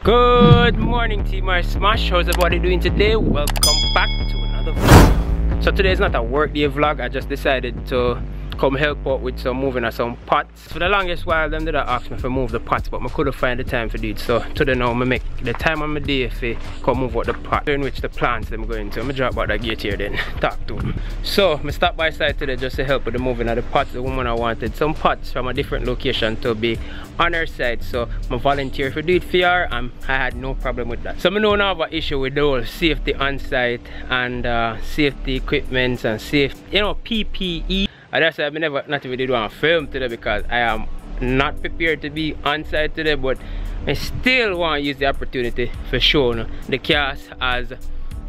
Good morning, team Ismash. How's everybody doing today? Welcome back to another vlog. So today is not a work day vlog. I just decided to come help out with some moving of some pots. For the longest while, them did ask me to move the pots, but I couldn't find the time for it. So today now, I make the time on my day to come move out the pot in which the plants I'm going to. I'm gonna drop out that gate here then talk to them. So I stopped by side today just to help with the moving of the pots. The woman I wanted some pots from a different location to be on her side, so I volunteered to do it for her, and I had no problem with that. So I don't have an issue with the whole safety on site and safety equipment and safety, you know, PPE. And that's why I never not even did want to film today, because I am not prepared to be on site today, but I still want to use the opportunity for showing the cast as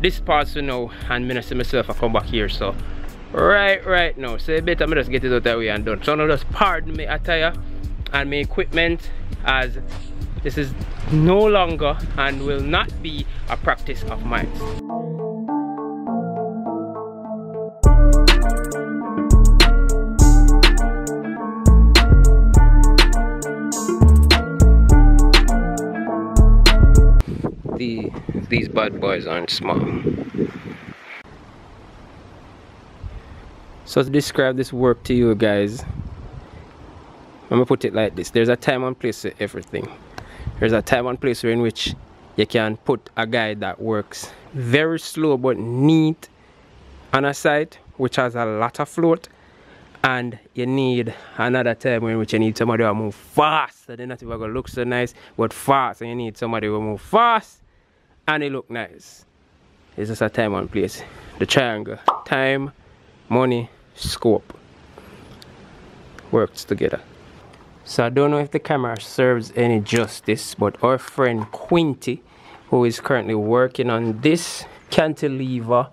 this part to know, and I see myself I come back here. So right now, so better I just get it out that way and done. So now just pardon my attire and my equipment, as this is no longer and will not be a practice of mine. These bad boys aren't small. So to describe this work to you guys, I'm gonna put it like this. There's a time and place for everything. There's a time and place in which you can put a guy that works very slow but neat on a site which has a lot of float, and you need another time in which you need somebody who move fast. So they're not even gonna look so nice, but fast, and you need somebody who move fast and it look nice. It's just a time and place. The triangle. Time, money, scope works together. So I don't know if the camera serves any justice, but our friend Quinty, who is currently working on this cantilever,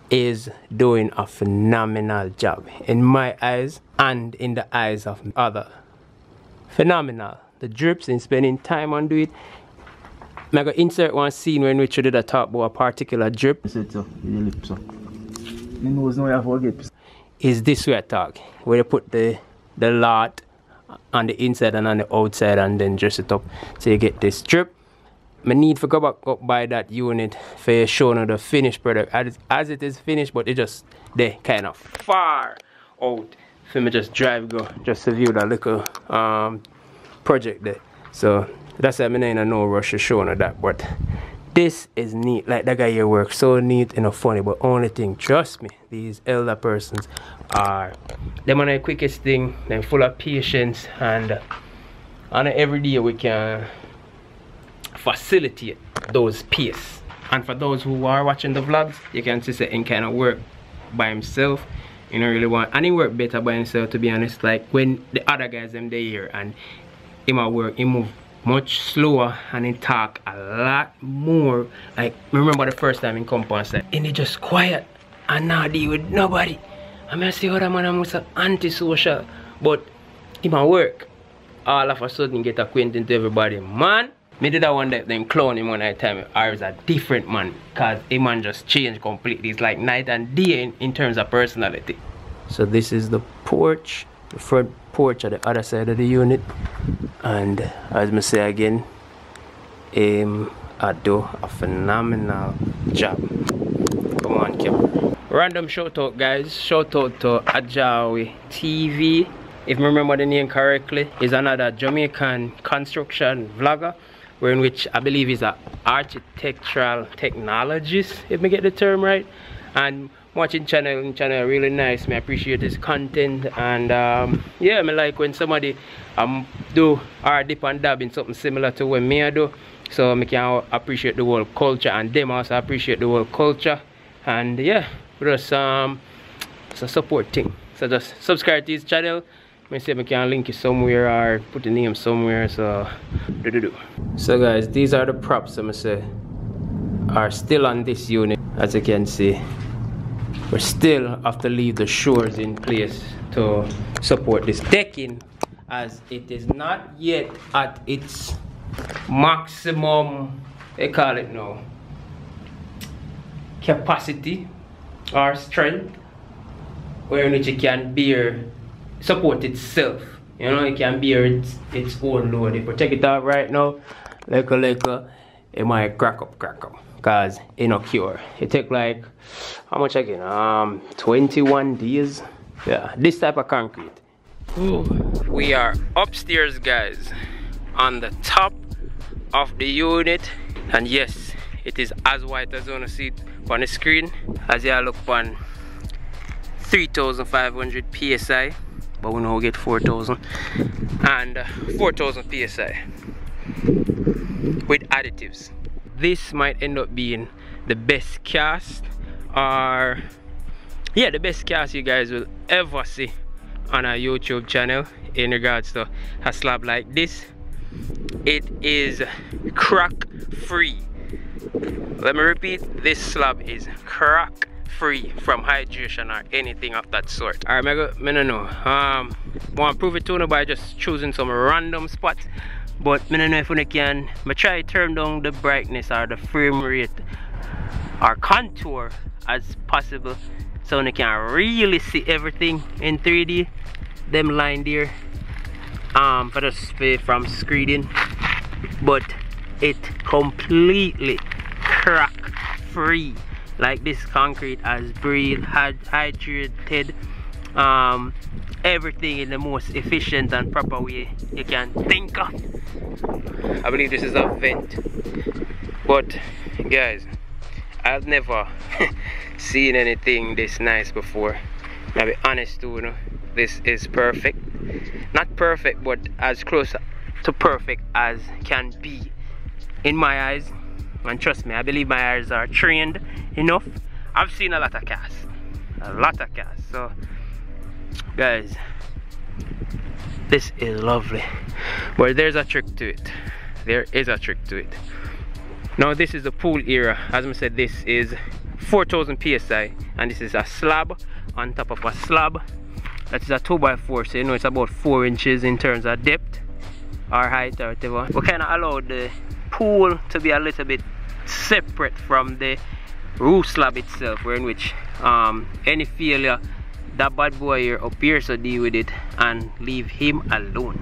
is doing a phenomenal job in my eyes and in the eyes of others. Phenomenal. The drips in spending time on do it. I'm going to insert one scene when we did a talk about a particular drip. Is this way I talk, where you put the lot on the inside and on the outside and then dress it up so you get this drip. I need to go back up by that unit for showing the finished product as it is finished, but it just they kind of far out for me just drive go just to view that little project there. So that's why I'm in no rush to showing that, but this is neat. Like that guy here works so neat and funny, but only thing, trust me, these elder persons are them on the quickest thing, they're full of patience, and on every day we can facilitate those pace. And for those who are watching the vlogs, you can see that he kind of work by himself. You don't really want, and he work better by himself, to be honest. Like when the other guys them they here and he might work, he move much slower and he talk a lot more. Like remember the first time in compound side, and he just quiet and not deal with nobody. I mean, I see how that man was antisocial, but he might work. All of a sudden get acquainted to everybody. Man, me did that one day, then clown him one night time. I was a different man, cause a man just changed completely. It's like night and day in terms of personality. So this is the porch, the front porch at the other side of the unit, and as I say again, I do a phenomenal job. Come on, Kim. Random shout out, guys. Shout out to Ajawi TV. If I remember the name correctly, is another Jamaican construction vlogger, where in which I believe is an architectural technologist, if I get the term right. And watching channel really nice. I appreciate his content, and yeah, I like when somebody do or dip and dab in something similar to what me I do, so I can appreciate the whole culture, and them also appreciate the whole culture. And yeah, just it's a support thing. So just subscribe to his channel. I say I can link it somewhere or put the name somewhere. So So guys, these are the props I say are still on this unit. As you can see, we still have to leave the shores in place to support this decking, as it is not yet at its maximum, they call it now, capacity or strength, where in which it can bear, support itself. You know, it can bear its own load. If we take it out right now, Little, it might crack up. Cause it no cure. It take like, how much again? 21 days. Yeah, this type of concrete. Ooh. We are upstairs, guys, on the top of the unit, and yes, it is as white as you wanna see it on the screen. As you look on 3,500 psi, but we now get 4,000 and 4,000 psi with additives. This might end up being the best cast, or yeah, the best cast you guys will ever see on our YouTube channel in regards to a slab like this. It is crack free. Let me repeat, this slab is crack free from hydration or anything of that sort. Alright, I don't know. Want to prove it to you by just choosing some random spots. But I don't know if we can. I try to turn down the brightness or the frame rate or contour as possible, so you can really see everything in 3D. Them line there, for the space from screening, but it completely crack free. Like this concrete has breathed, hydrated, everything in the most efficient and proper way you can think of. I believe this is a vent, but guys, I've never seen anything this nice before. I'll be honest too, you know, this is perfect. Not perfect, but as close to perfect as can be in my eyes. And trust me, I believe my eyes are trained enough. I've seen a lot of casts, so guys, this is lovely. But there's a trick to it. There is a trick to it. Now this is the pool area. As I said, this is 4,000 psi, and this is a slab on top of a slab. That is a 2x4, so you know it's about 4 inches in terms of depth or height or whatever. We kind of allow the pool to be a little bit separate from the roof slab itself, where in which any failure, that bad boy here up here, so deal with it and leave him alone.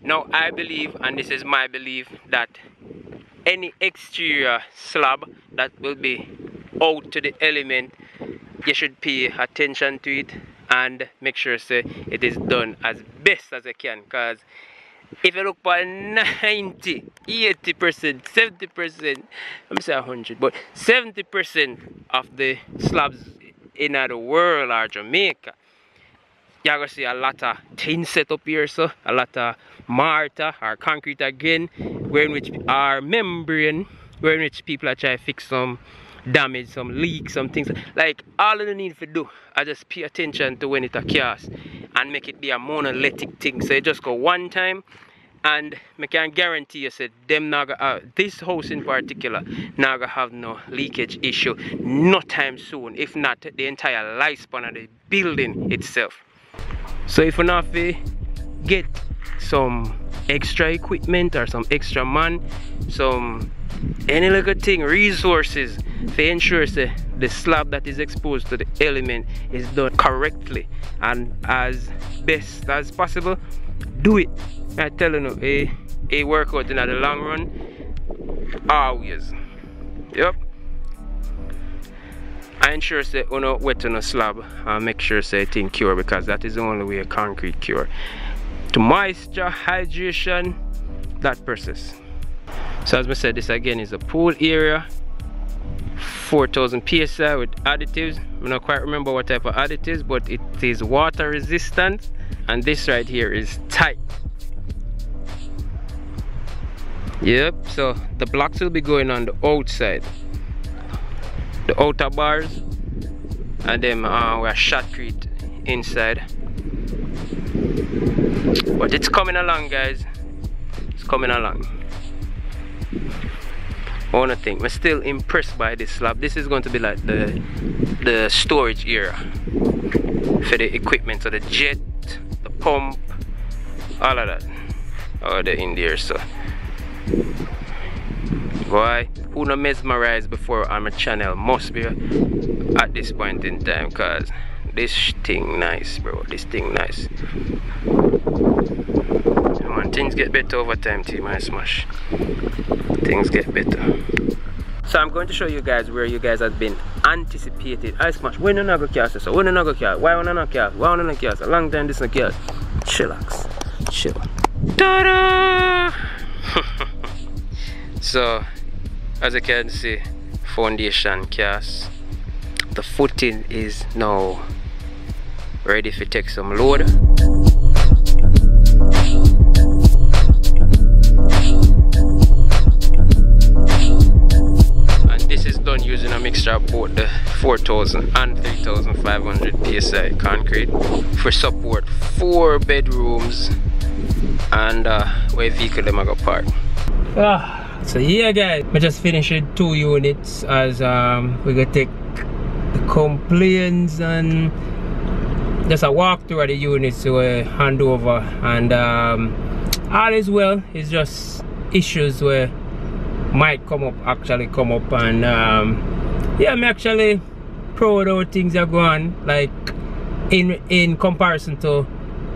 Now I believe, and this is my belief, that any exterior slab that will be out to the element, you should pay attention to it and make sure say it is done as best as you can. Because if you look for 90, 80%, 70%, I'm saying 100, but 70% of the slabs in the world are Jamaica, you're gonna see a lot of tin set up here, so a lot of mortar or concrete again, where in which our membrane, where in which people are trying to fix some damage, some leaks, some things. Like, all you need to do is just pay attention to when it a cast and make it be a monolithic thing. So you just go one time, and I can guarantee you said them not this house in particular not gonna have no leakage issue no time soon, if not the entire lifespan of the building itself. So if you not get some extra equipment or some extra man, some any little thing, resources to ensure say the slab that is exposed to the element is done correctly and as best as possible, do it. I tell you, a workout in the long run always. Yep. I ensure say you know wet on a slab and make sure say thing cure, because that is the only way a concrete cure. To moisture, hydration, that process. So as I said, this again is a pool area, 4,000 psi with additives. I don't quite remember what type of additives, but it is water resistant, and this right here is tight. Yep, so the blocks will be going on the outside, the outer bars, and then we are shotcrete inside. But it's coming along, guys. It's coming along. One thing, I'm still impressed by this slab. This is going to be like the storage area for the equipment, so the jet, the pump, all of that. Oh, they're in there, so. Boy, who not mesmerized before on my channel must be at this point in time, because this thing nice, bro. This thing nice. Come on, things get better over time, team. I smash. things get better. So I'm going to show you guys where you guys have been anticipated. Ismash, when you not go cast, so when you not go cast, why you not cast, why you not cast, a long time this not cast. Chillax, chill. Ta-da! So as you can see, foundation cast. The footing is now ready to take some load. And this is done using a mixture of both the 4,000 and 3,500 psi concrete for support 4 bedrooms and where vehicle them I got parked. So yeah guys, I just finished 2 units as we're gonna take the complaints and just a walkthrough of the units to hand over, and all is well. It's just issues where might actually come up, and yeah, I'm actually proud of how things are going. Like in comparison to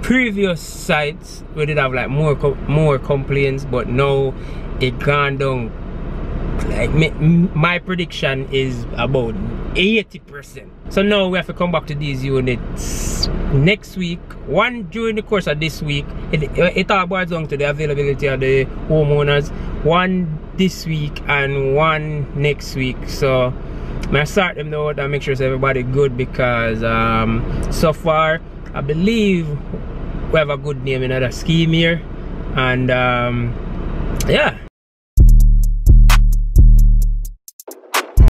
previous sites, we did have like more complaints, but now it gone down. Like my prediction is about 80%. So now we have to come back to these units next week. One during the course of this week. It all boils down to the availability of the homeowners. One this week and one next week. So I'm gonna start them out and make sure everybody good, because so far I believe we have a good name in the scheme here, and yeah,